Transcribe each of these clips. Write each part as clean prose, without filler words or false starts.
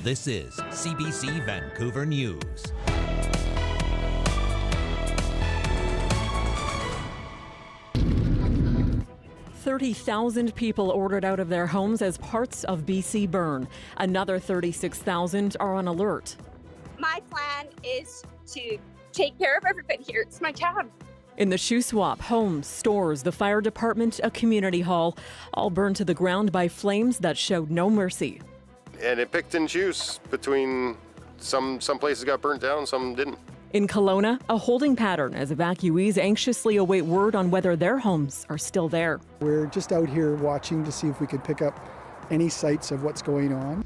This is CBC Vancouver News. "30,000 people ordered out of their homes as parts of BC burn. Another 36,000 are on alert. My plan is to take care of everybody here. It's my town. In the Shuswap, homes, stores, the fire department, a community hall, all burned to the ground by flames that showed no mercy. And it picked and chose between some places got burnt down, some didn't. In Kelowna, a holding pattern as evacuees anxiously await word on whether their homes are still there. We're just out here watching to see if we could pick up any sights of what's going on.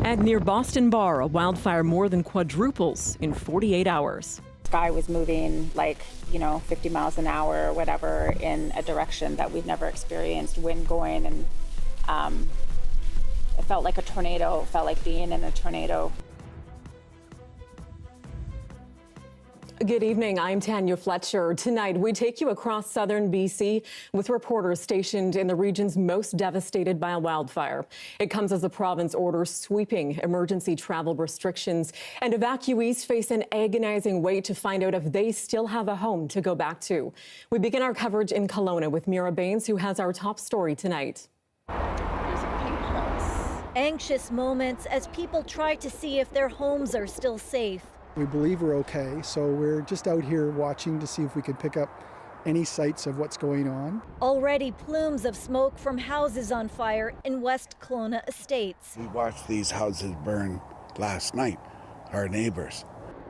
And near Boston Bar, a wildfire more than quadruples in 48 hours. Sky was moving like, 50 miles an hour or whatever in a direction that we've never experienced, wind going, and it felt like a tornado. It felt like being in a tornado. Good evening, I'm Tanya Fletcher. Tonight, we take you across southern BC with reporters stationed in the regions most devastated by a wildfire. It comes as the province orders sweeping emergency travel restrictions, and evacuees face an agonizing wait to find out if they still have a home to go back to. We begin our coverage in Kelowna with Mira Baines, who has our top story tonight. Anxious moments as people try to see if their homes are still safe. We believe we're okay, so we're just out here watching to see if we could pick up any sights of what's going on. Already plumes of smoke from houses on fire in West Kelowna Estates. We watched these houses burn last night, our neighbors.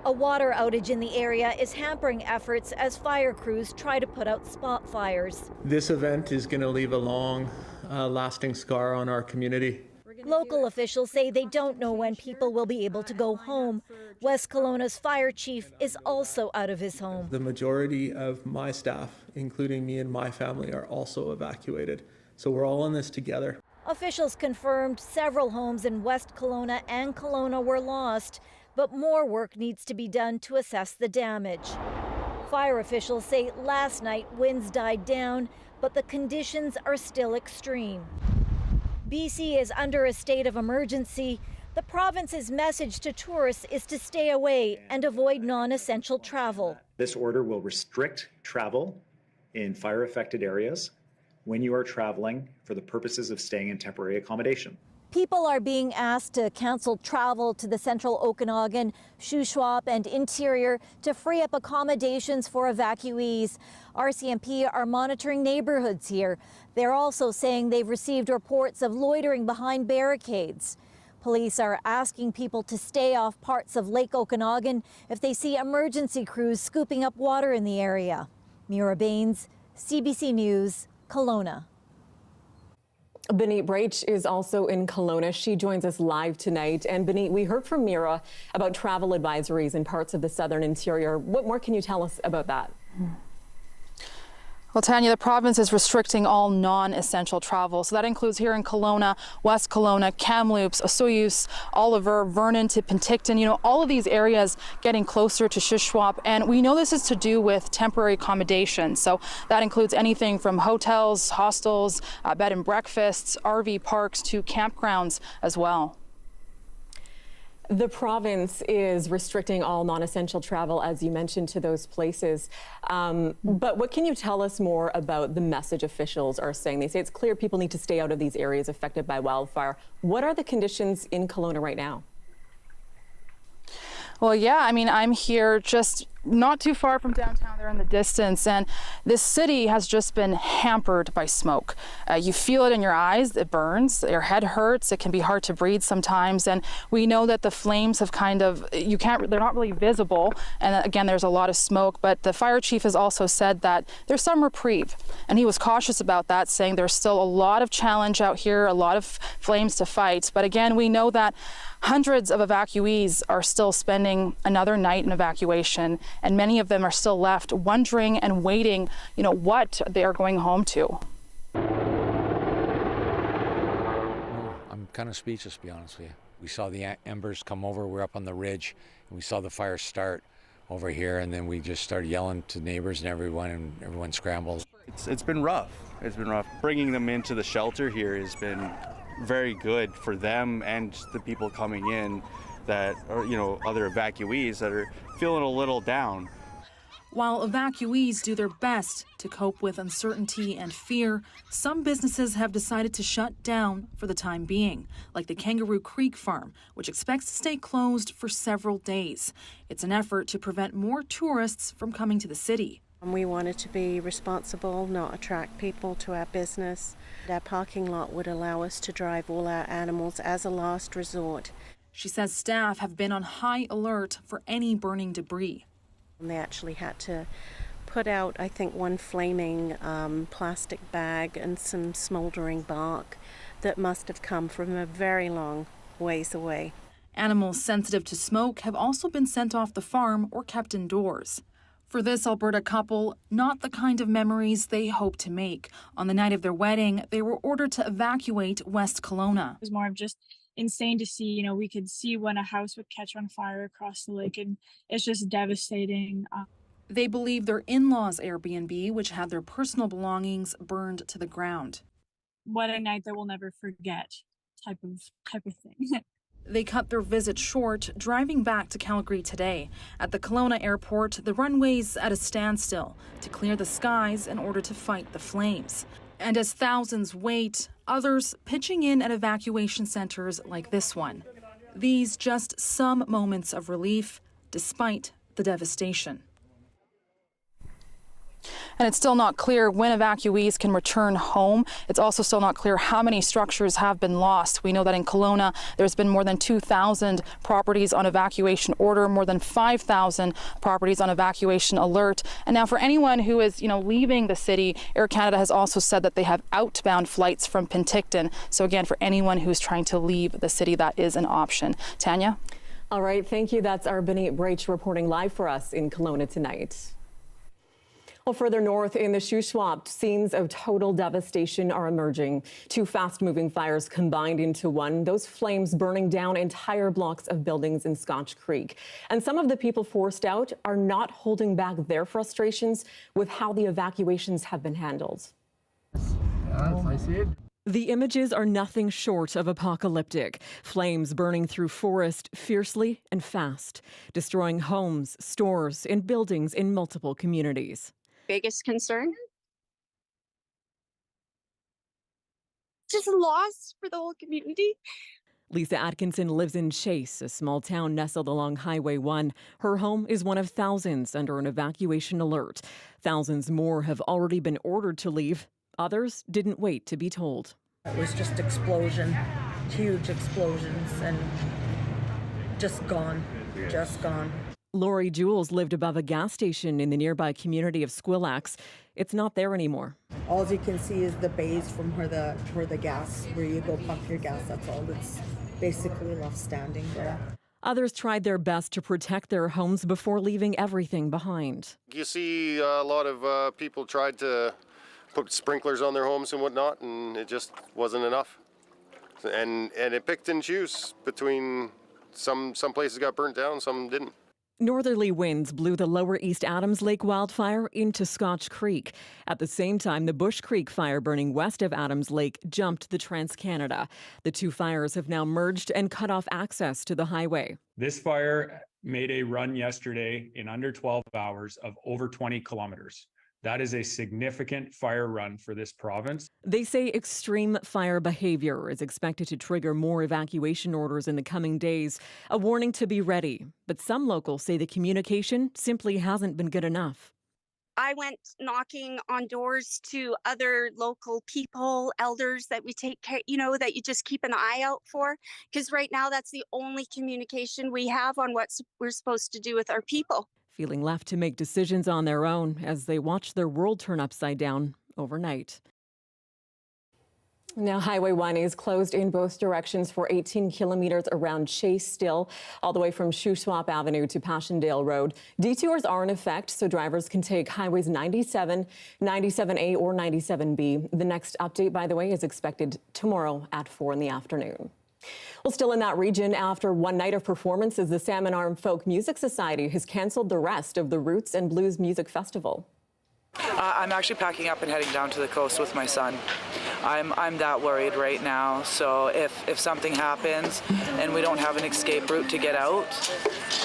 A water outage in the area is hampering efforts as fire crews try to put out spot fires. This event is going to leave a long, lasting scar on our community. Local officials say they don't know when people will be able to go home. West Kelowna's fire chief is also out of his home. The majority of my staff, including me and my family, are also evacuated. So we're all in this together. Officials confirmed several homes in West Kelowna and Kelowna were lost, but more work needs to be done to assess the damage. Fire officials say last night winds died down, but the conditions are still extreme. BC is under a state of emergency. The province's message to tourists is to stay away and avoid non-essential travel. This order will restrict travel in fire-affected areas when you are traveling for the purposes of staying in temporary accommodation. People are being asked to cancel travel to the central Okanagan, Shuswap, and interior to free up accommodations for evacuees. RCMP are monitoring neighborhoods here. They're also saying they've received reports of loitering behind barricades. Police are asking people to stay off parts of Lake Okanagan if they see emergency crews scooping up water in the area. Mira Baines, CBC News, Kelowna. Benit Braich is also in Kelowna. She joins us live tonight. And Benit, we heard from Mira about travel advisories in parts of the southern interior. What more can you tell us about that? Well, Tanya, the province is restricting all non-essential travel. So that includes here in Kelowna, West Kelowna, Kamloops, Osoyoos, Oliver, Vernon to Penticton, all of these areas getting closer to Shuswap. And we know this is to do with temporary accommodation. So that includes anything from hotels, hostels, bed and breakfasts, RV parks to campgrounds as well. The province is restricting all non-essential travel, as you mentioned, to those places. But what can you tell us more about the message officials are saying? They say it's clear people need to stay out of these areas affected by wildfire. What are the conditions in Kelowna right now? Well, yeah, I'm here just not too far from downtown there in the distance, and this city has just been hampered by smoke. You feel it in your eyes, it burns, your head hurts, it can be hard to breathe sometimes, and we know that the flames have they're not really visible, and again, there's a lot of smoke, but the fire chief has also said that there's some reprieve, and he was cautious about that, saying there's still a lot of challenge out here, a lot of flames to fight, but again, we know that hundreds of evacuees are still spending another night in evacuation, and many of them are still left wondering and waiting, what they are going home to. I'm kind of speechless, to be honest with you. We saw the embers come over, we're up on the ridge, and we saw the fire start over here, and then we just started yelling to neighbors and everyone scrambled. It's been rough. It's been rough. Bringing them into the shelter here has been very good for them and the people coming in that are, other evacuees that are feeling a little down. While evacuees do their best to cope with uncertainty and fear, some businesses have decided to shut down for the time being, like the Kangaroo Creek Farm, which expects to stay closed for several days. It's an effort to prevent more tourists from coming to the city. We wanted to be responsible, not attract people to our business. Our parking lot would allow us to drive all our animals as a last resort. She says staff have been on high alert for any burning debris. And they actually had to put out, I think, one flaming plastic bag and some smoldering bark that must have come from a very long ways away. Animals sensitive to smoke have also been sent off the farm or kept indoors. For this Alberta couple, not the kind of memories they hope to make. On the night of their wedding, they were ordered to evacuate West Kelowna. It was more of just insane to see, we could see when a house would catch on fire across the lake, and it's just devastating. They believe their in-laws' Airbnb, which had their personal belongings burned to the ground. What a night that we'll never forget type of thing. They cut their visit short, driving back to Calgary today. At the Kelowna airport, the runway's at a standstill to clear the skies in order to fight the flames. And as thousands wait, others pitching in at evacuation centers like this one. These just some moments of relief, despite the devastation. And it's still not clear when evacuees can return home. It's also still not clear how many structures have been lost. We know that in Kelowna, there's been more than 2,000 properties on evacuation order, more than 5,000 properties on evacuation alert. And now for anyone who is, leaving the city, Air Canada has also said that they have outbound flights from Penticton. So again, for anyone who's trying to leave the city, that is an option. Tanya? All right, thank you. That's our Benny Brach reporting live for us in Kelowna tonight. Well, further north in the Shuswap, scenes of total devastation are emerging. Two fast-moving fires combined into one, those flames burning down entire blocks of buildings in Scotch Creek. And some of the people forced out are not holding back their frustrations with how the evacuations have been handled. I see it. The images are nothing short of apocalyptic. Flames burning through forest fiercely and fast, destroying homes, stores, and buildings in multiple communities. Biggest concern? Just loss for the whole community. Lisa Atkinson lives in Chase, a small town nestled along Highway 1. Her home is one of thousands under an evacuation alert. Thousands more have already been ordered to leave. Others didn't wait to be told. It was just explosion, huge explosions, and just gone. Lori Jules lived above a gas station in the nearby community of Squillax. It's not there anymore. All you can see is the bays from where the gas, where you go pump your gas. That's all that's basically left standing there. Others tried their best to protect their homes before leaving everything behind. You see a lot of people tried to put sprinklers on their homes and whatnot, and it just wasn't enough. And it picked and chose between some places got burnt down, some didn't. Northerly winds blew the lower East Adams Lake wildfire into Scotch Creek. At the same time, the Bush Creek fire burning west of Adams Lake jumped the Trans-Canada. The two fires have now merged and cut off access to the highway. This fire made a run yesterday in under 12 hours of over 20 kilometers. That is a significant fire run for this province. They say extreme fire behavior is expected to trigger more evacuation orders in the coming days, a warning to be ready. But some locals say the communication simply hasn't been good enough. I went knocking on doors to other local people, elders that we take care, that you just keep an eye out for. Because right now that's the only communication we have on what we're supposed to do with our people. Feeling left to make decisions on their own as they watch their world turn upside down overnight. Now, Highway 1 is closed in both directions for 18 kilometers around Chase still, all the way from Shuswap Avenue to Passchendaele Road. Detours are in effect, so drivers can take highways 97, 97A or 97B. The next update, by the way, is expected tomorrow at 4 in the afternoon. Well, still in that region, after one night of performances, the Salmon Arm Folk Music Society has canceled the rest of the Roots and Blues Music Festival. I'm actually packing up and heading down to the coast with my son. I'm that worried right now. So if something happens and we don't have an escape route to get out,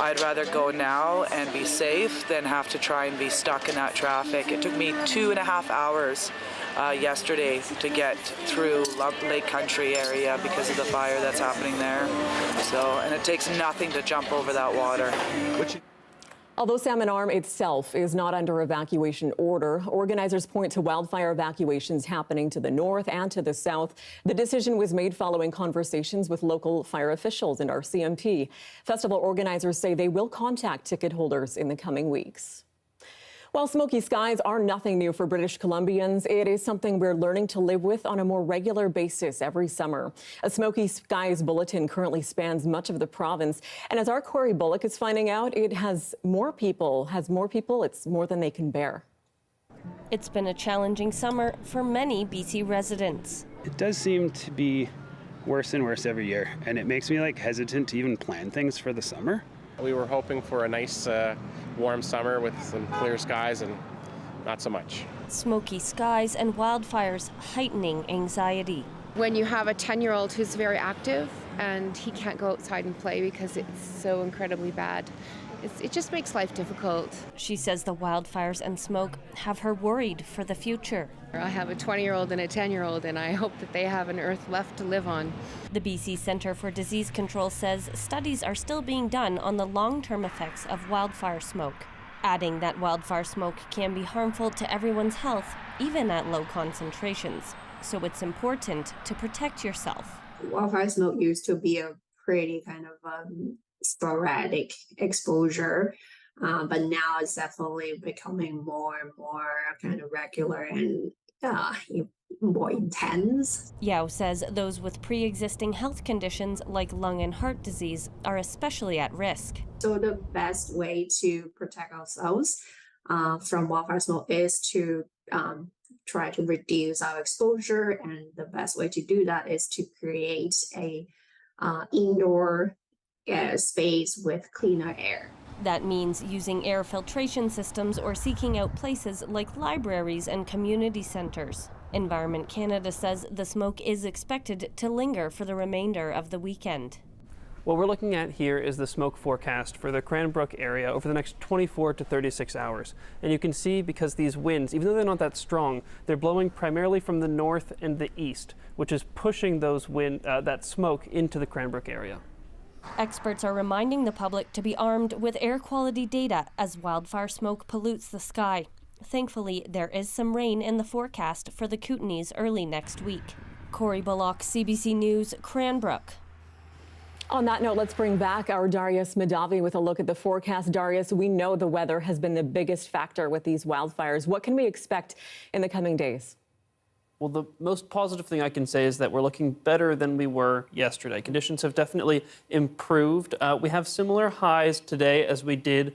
I'd rather go now and be safe than have to try and be stuck in that traffic. It took me 2.5 hours yesterday to get through Lake Country area because of the fire that's happening there. So, and it takes nothing to jump over that water. Although Salmon Arm itself is not under evacuation order, organizers point to wildfire evacuations happening to the north and to the south. The decision was made following conversations with local fire officials and RCMP. Festival organizers say they will contact ticket holders in the coming weeks. While smoky skies are nothing new for British Columbians, it is something we're learning to live with on a more regular basis every summer. A smoky skies bulletin currently spans much of the province, and as our Corey Bullock is finding out, it has more people. It's more than they can bear. It's been a challenging summer for many BC residents. It does seem to be worse and worse every year, and it makes me hesitant to even plan things for the summer. We were hoping for a nice warm summer with some clear skies, and not so much. Smoky skies and wildfires heightening anxiety. When you have a 10-year-old who's very active and he can't go outside and play because it's so incredibly bad, it just makes life difficult. She says the wildfires and smoke have her worried for the future. I have a 20-year-old and a 10-year-old, and I hope that they have an earth left to live on. The BC Centre for Disease Control says studies are still being done on the long-term effects of wildfire smoke, adding that wildfire smoke can be harmful to everyone's health, even at low concentrations. So it's important to protect yourself. Wildfire smoke used to be a pretty kind of sporadic exposure, but now it's definitely becoming more and more kind of regular and more intense. Yao says those with pre-existing health conditions like lung and heart disease are especially at risk. So the best way to protect ourselves from wildfire smoke is to try to reduce our exposure, and the best way to do that is to create a indoor space with cleaner air. That means using air filtration systems or seeking out places like libraries and community centres. Environment Canada says the smoke is expected to linger for the remainder of the weekend. What we're looking at here is the smoke forecast for the Cranbrook area over the next 24 to 36 hours. And you can see, because these winds, even though they're not that strong, they're blowing primarily from the north and the east, which is pushing that smoke into the Cranbrook area. Experts are reminding the public to be armed with air quality data as wildfire smoke pollutes the sky. Thankfully, there is some rain in the forecast for the Kootenays early next week. Corey Bullock, CBC News, Cranbrook. On that note, let's bring back our Darius Madavi with a look at the forecast. Darius, we know the weather has been the biggest factor with these wildfires. What can we expect in the coming days? Well, the most positive thing I can say is that we're looking better than we were yesterday. Conditions have definitely improved. We have similar highs today as we did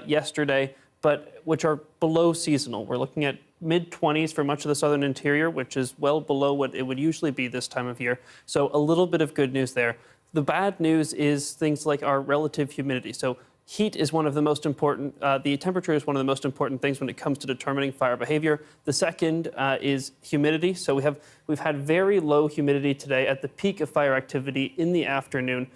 yesterday, but which are below seasonal. We're looking at mid-20s for much of the southern interior, which is well below what it would usually be this time of year. So a little bit of good news there. The bad news is things like our relative humidity. So heat is one of the most important, the temperature is one of the most important things when it comes to determining fire behavior. The second is humidity. So we've had very low humidity today at the peak of fire activity in the afternoon.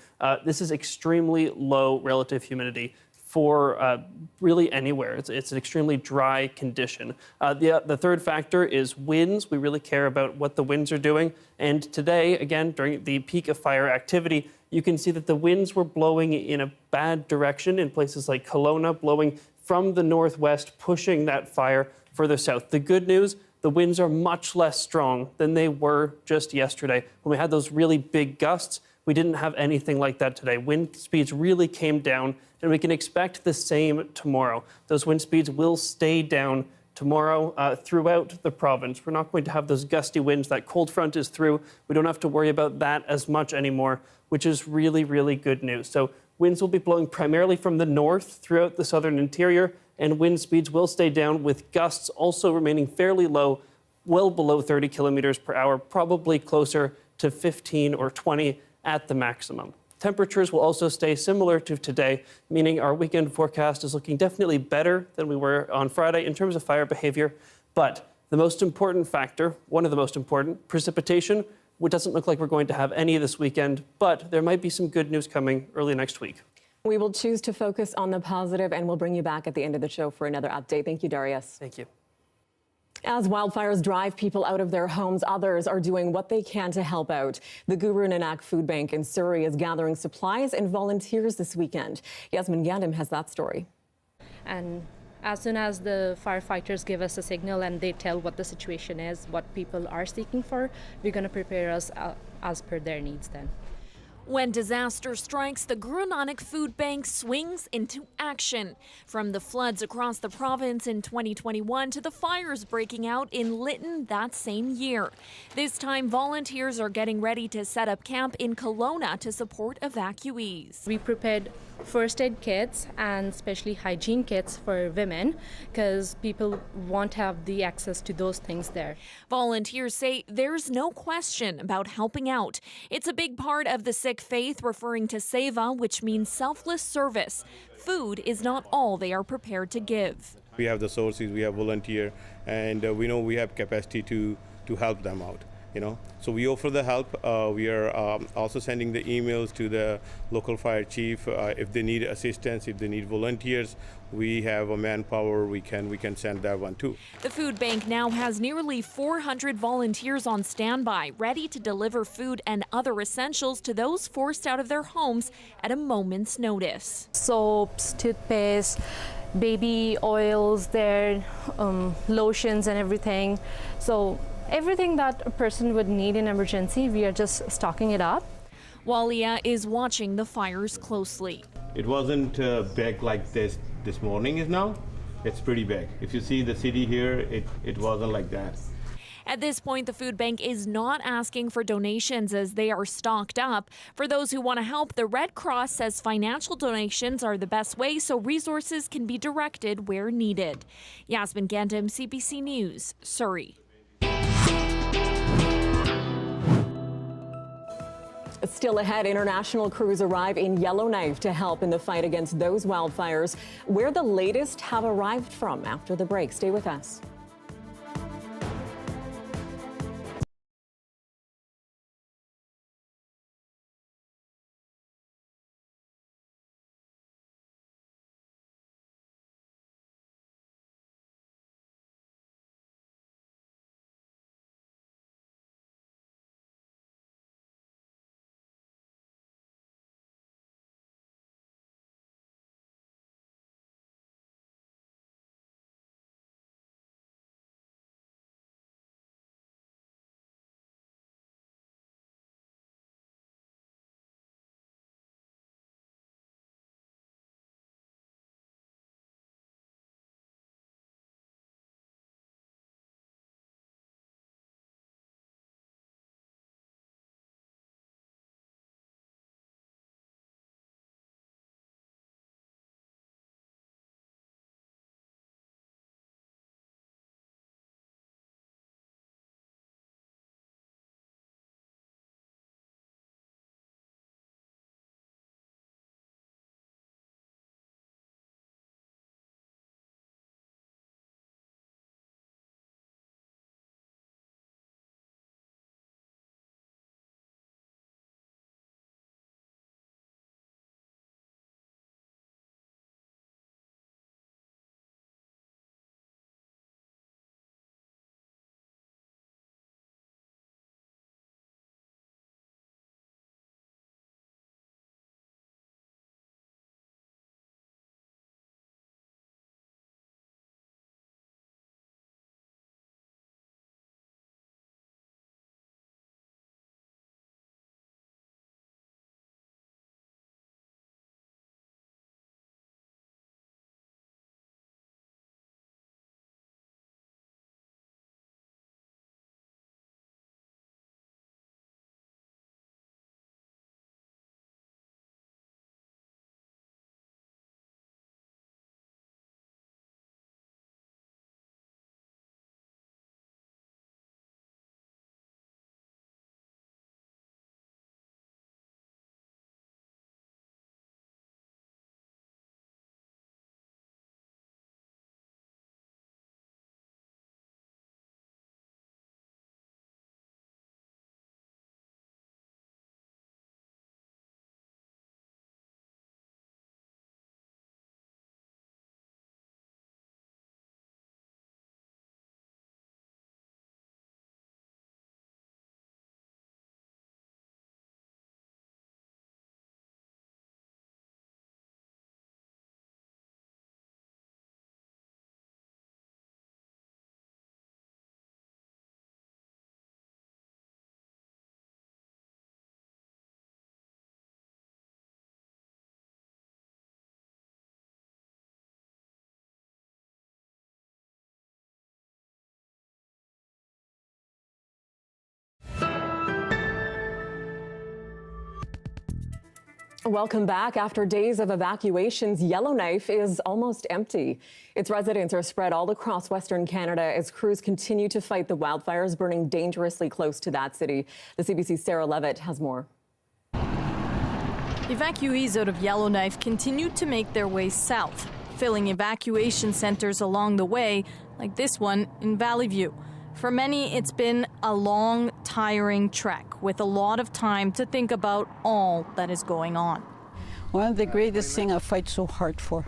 This is extremely low relative humidity for really anywhere. It's an extremely dry condition. The third factor is winds. We really care about what the winds are doing. And today, again, during the peak of fire activity, you can see that the winds were blowing in a bad direction in places like Kelowna, blowing from the northwest, pushing that fire further south. The good news, the winds are much less strong than they were just yesterday. When we had those really big gusts, we didn't have anything like that today. Wind speeds really came down, and we can expect the same tomorrow. Those wind speeds will stay down tomorrow throughout the province. We're not going to have those gusty winds. That cold front is through. We don't have to worry about that as much anymore, which is really, really good news. So winds will be blowing primarily from the north throughout the southern interior, and wind speeds will stay down, with gusts also remaining fairly low, well below 30 kilometers per hour, probably closer to 15 or 20 at the maximum. Temperatures will also stay similar to today, meaning our weekend forecast is looking definitely better than we were on Friday in terms of fire behavior. But the most important factor, one of the most important, precipitation, it doesn't look like we're going to have any this weekend, but there might be some good news coming early next week. We will choose to focus on the positive, and we'll bring you back at the end of the show for another update. Thank you, Darius. Thank you. As wildfires drive people out of their homes, others are doing what they can to help out. The Guru-Nanak Food Bank in Surrey is gathering supplies and volunteers this weekend. Yasmin Gandam has that story. And as soon as the firefighters give us a signal and they tell what the situation is, what people are seeking for, we're going to prepare us as per their needs then. When disaster strikes, the Guru-Nanak Food Bank swings into action. From the floods across the province in 2021 to the fires breaking out in Lytton that same year. This time, volunteers are getting ready to set up camp in Kelowna to support evacuees. We prepared first aid kits and especially hygiene kits for women because people won't have the access to those things there. Volunteers say there's no question about helping out. It's a big part of the Sikh faith, referring to seva, which means selfless service. Food is not all they are prepared to give. We have the sources, we have volunteer, and we know we have capacity to help them out. So we offer the help. We are also sending the emails to the local fire chief if they need assistance, if they need volunteers. We have a manpower. We can send that one too. The food bank now has nearly 400 volunteers on standby, ready to deliver food and other essentials to those forced out of their homes at a moment's notice. Soaps, toothpaste, baby oils, there, lotions and everything. So everything that a person would need in emergency, we are just stocking it up. Walia is watching the fires closely. It wasn't big like this morning is now. It's pretty big. If you see the city here, it wasn't like that. At this point, the food bank is not asking for donations as they are stocked up. For those who want to help, the Red Cross says financial donations are the best way so resources can be directed where needed. Yasmin Gandam, CBC News, Surrey. Still ahead, international crews arrive in Yellowknife to help in the fight against those wildfires. Where the latest have arrived from after the break. Stay with us. Welcome back. After days of evacuations, Yellowknife is almost empty. Its residents are spread all across Western Canada as crews continue to fight the wildfires burning dangerously close to that city. The CBC's Sarah Levitt has more. Evacuees out of Yellowknife continue to make their way south, filling evacuation centers along the way, like this one in Valley View. For many, it's been a long, tiring trek with a lot of time to think about all that is going on. One of the greatest things I fight so hard for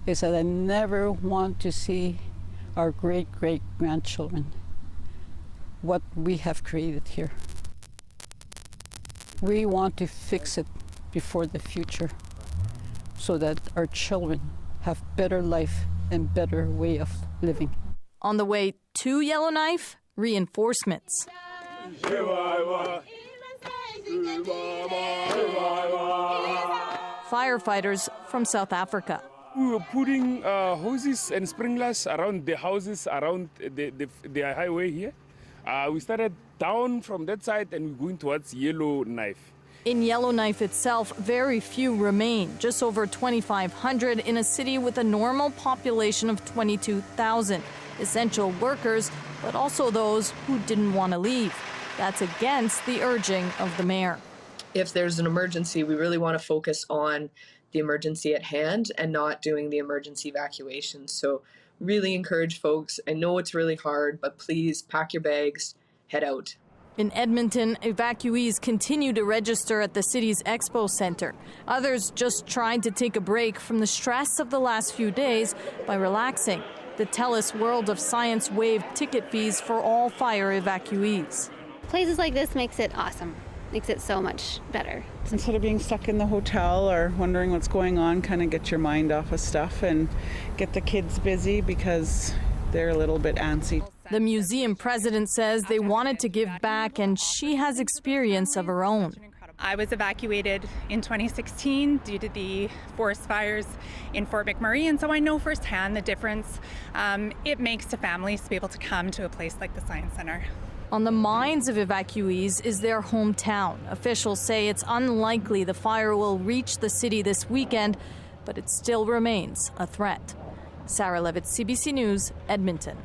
is that I never want to see our great-great-grandchildren what we have created here. We want to fix it before the future so that our children have better life and better way of living. On the way to Yellowknife, reinforcements. Firefighters from South Africa. We were putting hoses and sprinklers around the houses around the highway here. We started down from that side and we're going towards Yellowknife. In Yellowknife itself, very few remain, just over 2,500 in a city with a normal population of 22,000. Essential workers, but also those who didn't want to leave. That's against the urging of the mayor. If there's an emergency, we really want to focus on the emergency at hand and not doing the emergency evacuation. So really encourage folks. I know it's really hard, but please pack your bags, head out. In Edmonton, evacuees continue to register at the city's expo center. Others just tried to take a break from the stress of the last few days by relaxing. The TELUS World of Science waived ticket fees for all fire evacuees. Places like this makes it awesome. Makes it so much better. Instead of being stuck in the hotel or wondering what's going on, kind of get your mind off of stuff and get the kids busy because they're a little bit antsy. The museum president says they wanted to give back, and she has experience of her own. I was evacuated in 2016 due to the forest fires in Fort McMurray, and so I know firsthand the difference it makes to families to be able to come to a place like the Science Centre. On the minds of evacuees is their hometown. Officials say it's unlikely the fire will reach the city this weekend, but it still remains a threat. Sarah Levitt, CBC News, Edmonton.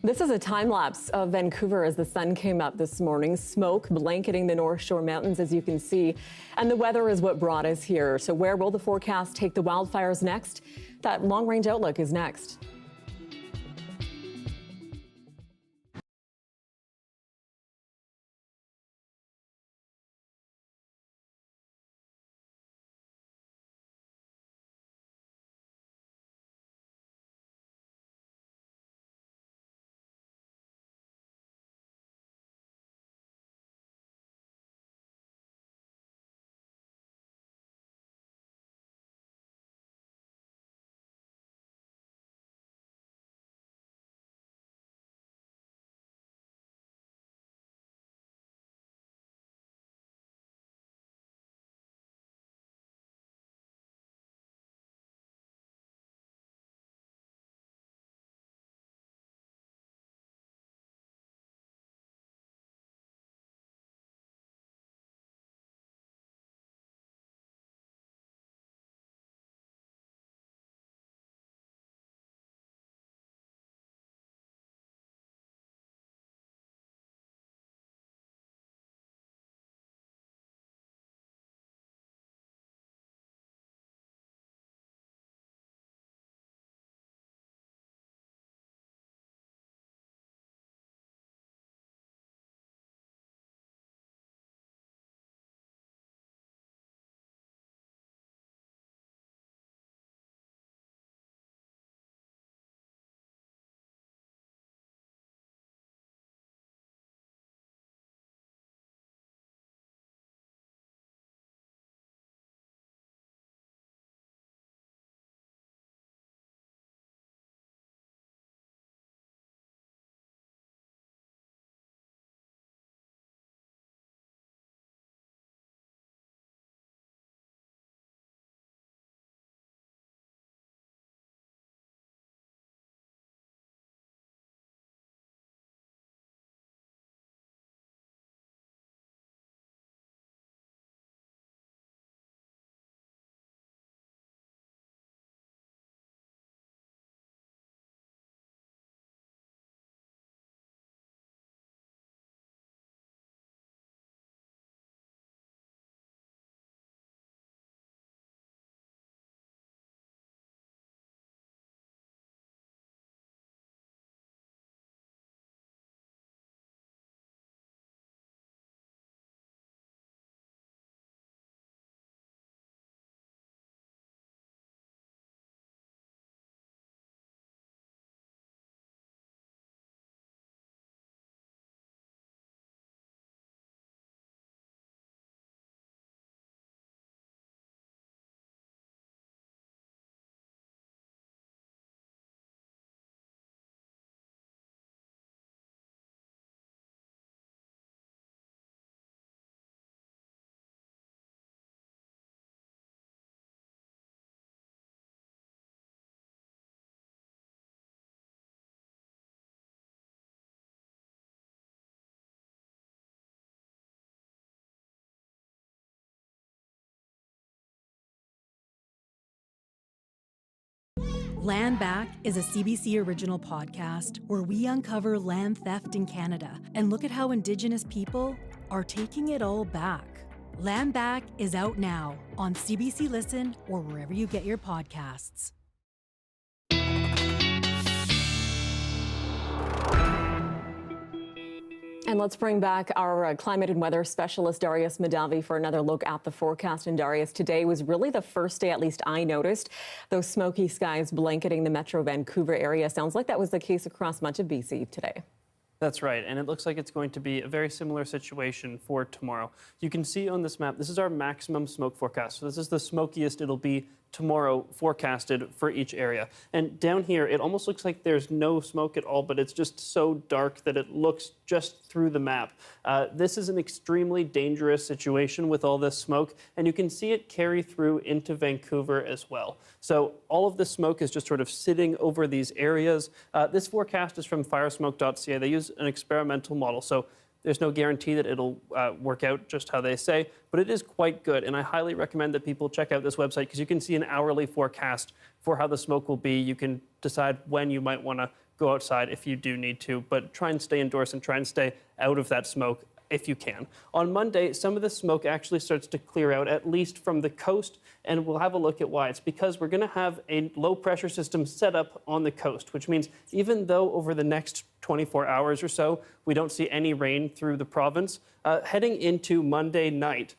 This is a time lapse of Vancouver as the sun came up this morning. Smoke blanketing the North Shore Mountains, as you can see. And the weather is what brought us here. So where will the forecast take the wildfires next? That long-range outlook is next. Land Back is a CBC original podcast where we uncover land theft in Canada and look at how Indigenous people are taking it all back. Land Back is out now on CBC Listen or wherever you get your podcasts. And let's bring back our climate and weather specialist, Darius Madavi, for another look at the forecast. And Darius, today was really the first day, at least I noticed, those smoky skies blanketing the Metro Vancouver area. Sounds like that was the case across much of BC today. That's right, and it looks like it's going to be a very similar situation for tomorrow. You can see on this map, this is our maximum smoke forecast. So this is the smokiest it'll be tomorrow forecasted for each area. And down here, it almost looks like there's no smoke at all, but it's just so dark that it looks just through the map. This is an extremely dangerous situation with all this smoke, and you can see it carry through into Vancouver as well. So all of the smoke is just sort of sitting over these areas. This forecast is from firesmoke.ca. They use an experimental model, so there's no guarantee that it'll work out just how they say, but it is quite good. And I highly recommend that people check out this website because you can see an hourly forecast for how the smoke will be. You can decide when you might want to go outside if you do need to, but try and stay indoors and try and stay out of that smoke if you can. On Monday, some of the smoke actually starts to clear out, at least from the coast, and we'll have a look at why. It's because we're going to have a low pressure system set up on the coast, which means even though over the next 24 hours or so, we don't see any rain through the province, heading into Monday night,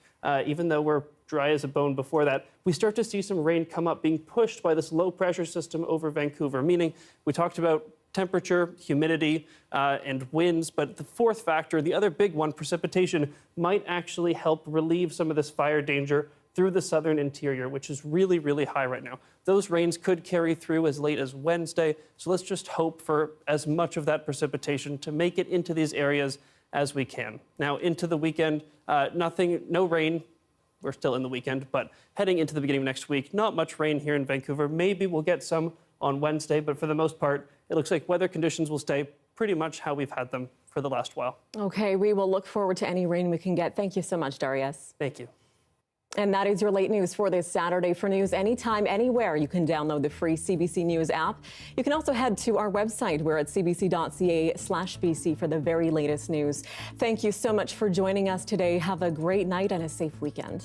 even though we're dry as a bone before that, we start to see some rain come up being pushed by this low pressure system over Vancouver, meaning we talked about temperature, humidity, and winds. But the fourth factor, the other big one, precipitation, might actually help relieve some of this fire danger through the southern interior, which is really, really high right now. Those rains could carry through as late as Wednesday. So let's just hope for as much of that precipitation to make it into these areas as we can. Now into the weekend, no rain. We're still in the weekend, but heading into the beginning of next week, not much rain here in Vancouver. Maybe we'll get some on Wednesday, but for the most part, it looks like weather conditions will stay pretty much how we've had them for the last while. Okay, we will look forward to any rain we can get. Thank you so much, Darius. Thank you. And that is your late news for this Saturday. For news anytime, anywhere, you can download the free CBC News app. You can also head to our website. We're at cbc.ca/BC for the very latest news. Thank you so much for joining us today. Have a great night and a safe weekend.